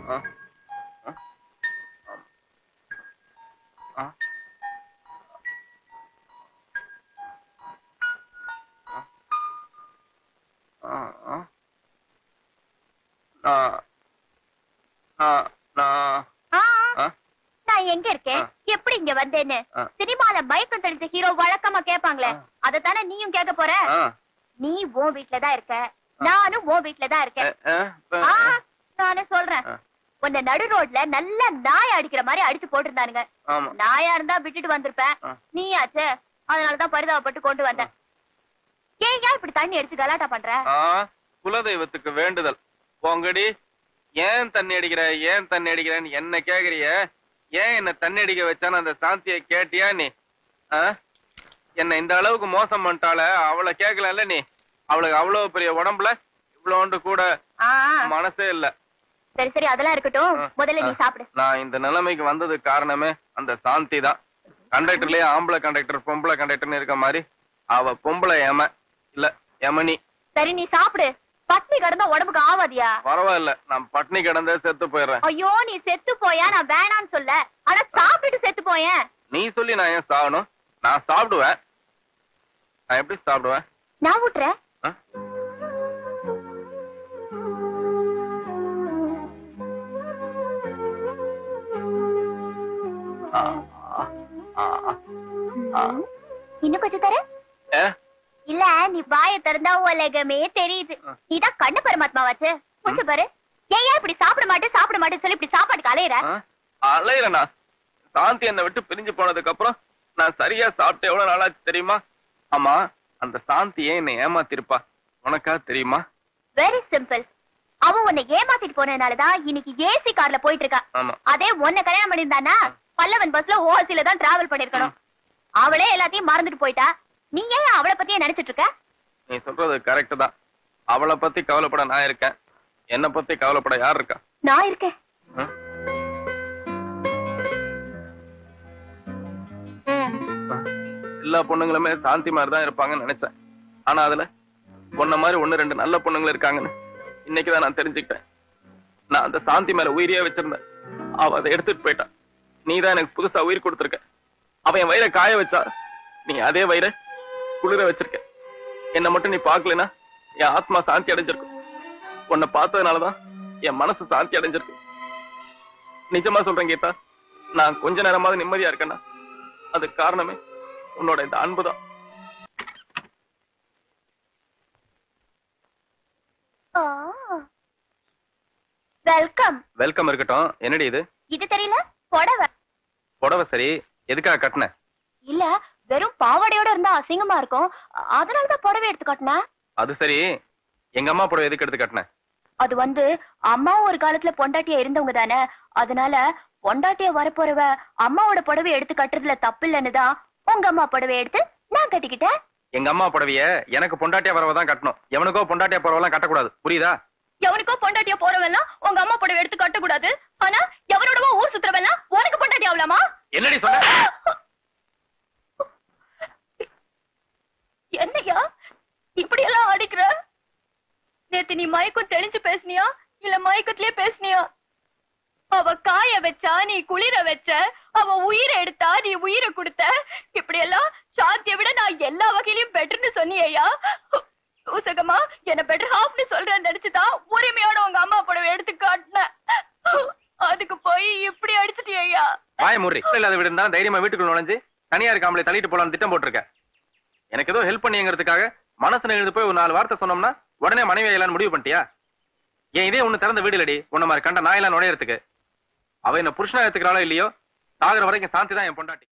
நான் எங்க இருக்கேன், எப்படி இங்க வந்தேன்னு சினிமால மயக்கம் தெளிச்ச ஹீரோ வழக்கமா கேட்பாங்களே, அதத்தானே நீயும் கேட்க போற. நீ உன் வீட்டுலதான் இருக்க, நானும் உன் வீட்டுலதான் இருக்கேன். நானே சொல்றேன், உன்னை நடு ரோட்ல நல்லா நாய் அடிக்கிற மாதிரி அடிச்சு போட்டிருந்தானுங்க. நாயா இருந்தா விட்டுட்டு வந்திருப்பேன், நீ ஆச்சு, அதனாலதான் பரிதாபப்பட்டு கொண்டு வந்தேன். ஏன் இப்படி தண்ணி அடிச்சு கலாட்டா பண்ற? குலதெய்வத்துக்கு வேண்டுதல். போங்கடி, ஏன் தண்ணி அடிக்கிற ஏன் தண்ணி அடிக்கிறேன்னு என்ன கேக்குறிய? ஏன் என்ன தண்ணி அடிக்க வச்சான்னு அந்த சாந்திய கேட்டியா நீ? என்ன இந்த அளவுக்கு மோசம் பண்ணிட்டால, அவளை கேட்கல நீ? அவளுக்கு அவ்வளவு பெரிய உடம்புல இவ்வளோண்டு கூட மனசே இல்ல. சரி சரி, அதெல்லாம் இருக்கட்டும், முதல்ல நீ சாப்பிடு. நான் இந்த நிலைமைக்கு வந்தது காரணமே அந்த சாந்தி தான். கண்டக்டர்லயே ஆம்பளை கண்டக்டர் பொம்பளை கண்டக்டர்னு இருக்க மாதிரி அவ பொம்பளை ஏம இல்ல எமனி. சரி நீ சாப்பிடு, பட்னி கிடந்தா உடம்புக்கு ஆவாதியா? பரவாயில்ல, நான் பட்னி கிடந்தே செத்து போயிடுறேன். ஐயோ நீ செத்து போயா, நான் வேணான்னு சொல்ல, ஆனா சாப்பிட்டுட்டு செத்து போயேன். நீ சொல்லி நான் ஏன் சாகணும்? நான் சாப்பிடுவேன். நான் எப்படி சாப்பிடுவேன்? நான் விட்டுறேன். இன்னும் கொஞ்சம் தர இல்ல, நீ வாய திறந்தா உலகமே தெரியுது. நீதான் கண்ண பரமாத்மாவாச்சு. கொஞ்சம் பாரு. ஏன் இப்படி சாப்பிட மாட்டேன்னு சொல்லி இப்படி சாப்பாட்டுக்கு அலையிற? அலையிறனா? சாந்தி என்னை விட்டு பிரிஞ்சு போனதுக்கு அப்புறம் நான் சரியா சாப்பிட்டு எவ்வளவு நாளாச்சு தெரியுமா? ஆமா, அந்த சாந்தி ஏன் என்னை ஏமாத்திருப்பா உனக்கா தெரியுமா? Very simple. அவ உன்னை ஏமாத்திட்டு போனதுனாலதான் இன்னைக்கு ஏசி கார்ல போயிட்டு இருக்கா. அதே உன்னை கல்யாணம் பண்ணிருந்தானா பல்லவன் பஸ்ல ஓசில தான் டிராவல் பண்ணிருக்கணும். அவளே எல்லாத்தையும் மறந்துட்டு போயிட்டா. நீ ஏன் அவளை பத்தியே நினைச்சிட்டு இருக்க? நீ சொல்றது கரெக்ட் தான். அவளை பத்தி கவலைப்பட நான் இருக்கேன், என்ன பத்தி கவலைப்பட யார் இருக்கா? நான் இருக்கேன். எல்லா பொண்ணுங்களுமே சாந்தி மாதிரி தான் இருப்பாங்கன்னு நினைச்சேன். ஆனா அதுல பொண்ண மாதிரி 1-2 நல்ல பொண்ணுங்க இருக்காங்கன்னு இன்னைக்குதான் நான் தெரிஞ்சுக்கிட்டேன். நான் அந்த சாந்தி மேல உயிரியே வச்சிருந்தேன், அவ அதை எடுத்துட்டு போயிட்டான். நீதான் எனக்கு புதுசா உயிர் கொடுத்துருக்க. அவன் என் வயிறை காய வச்சா, நீ அதே வயிறை குளிர வச்சிருக்க. என்ன மட்டும் நீ பாக்கலனா என் ஆத்மா சாந்தி அடைஞ்சிருக்கும். உன்னை பார்த்ததுனாலதான் என் மனசு சாந்தி அடைஞ்சிருக்கு. நிஜமா சொல்றேன் கீதா, நான் கொஞ்ச நேரமாவது நிம்மதியா இருக்கேன்னா அது காரணமே உன்னோட இந்த அன்புதான். வெல்கம். வெல்கம் இருக்கட்டும். என்னடி இது? இது தெரியல, புடவை. புடவை சரி, எதுக்காக கட்டின? இல்ல, வெறும் பாவாடையோட இருந்தா அசிங்கமா இருக்கும், அதனாலதான் புடவை எடுத்து கட்டின. அது சரி, எங்க அம்மா புடவை எதுக்கு எடுத்து கட்டின? அது அம்மாவும் ஒரு காலத்துல பொண்டாட்டியா இருந்தவங்க தானே, அதனால பொண்டாட்டியா வரப்போறவ அம்மாவோட புடவை எடுத்து கட்டுறதுல தப்பு இல்லன்னுதான் உங்க அம்மா புடவை எடுத்து நான் கட்டிக்கிட்டேன். எங்க அம்மா புடவைய எனக்கு பொண்டாட்டியா வரவதான் கட்டணும், எவனுக்கோ பொண்டாட்டியா போறவெல்லாம் கட்டக்கூடாது, புரியுதா? எவனுக்கோ பொண்டாட்டியா போறவெல்லாம் உங்க அம்மா புடவை எடுத்து கட்டக்கூடாது, ஆனா எவனோடவோ ஊர் சுத்துறவெல்லாம் உனக்கு பொண்டாட்டி ஆகலாமா? என்னடி சொன்ன? என்னையா இப்படி எல்லாம் அடிக்கிற? நேத்து நீ மயக்கம் தெளிஞ்சு பேசுனியா இல்ல மயக்கத்திலே பேசுனியா? அவ காய வச்சா நீ குளிர வச்ச, அவ உயிரை எடுத்தா நீ உயிரை கொடுத்த. இப்படி எல்லாம் சாந்தியை விட நான் எல்லா வகையிலயும் பெட்டர்னு சொன்னியா? சூசகமா என்ன பெட்டர் ஹாஃப்னு சொல்றேன்னு நினைச்சுதான் உரிமையோட உங்க அம்மா புடவை எடுத்து காட்டின. அதுக்கு போய் இப்படி அடிச்சுட்டியா? வாய முறி. இல்லாத வீடு இருந்தா தைரியமா வீட்டுக்குள்ள நுழைஞ்சு தனியா இருக்காமலே தள்ளிட்டு போலான்னு திட்டம் போட்டிருக்க. எனக்கு ஏதோ ஹெல்ப் பண்ணிங்கிறதுக்காக மனசுல எழுந்து போய் ஒரு 4 வார்த்தை சொன்னோம்னா உடனே மனைவி எல்லாம் முடிவு பண்ணிட்டியா? ஏன் இதே ஒண்ணு திறந்த வீடு இல்லடி உன்ன மாதிரி கண்ட நாயெல்லாம் நுழையறதுக்கு. அவ என்ன புருஷனா எடுத்துக்கிறாளோ இல்லையோ, சாகுற வரைக்கும் சாந்தி தான் என் பொண்டாட்டி.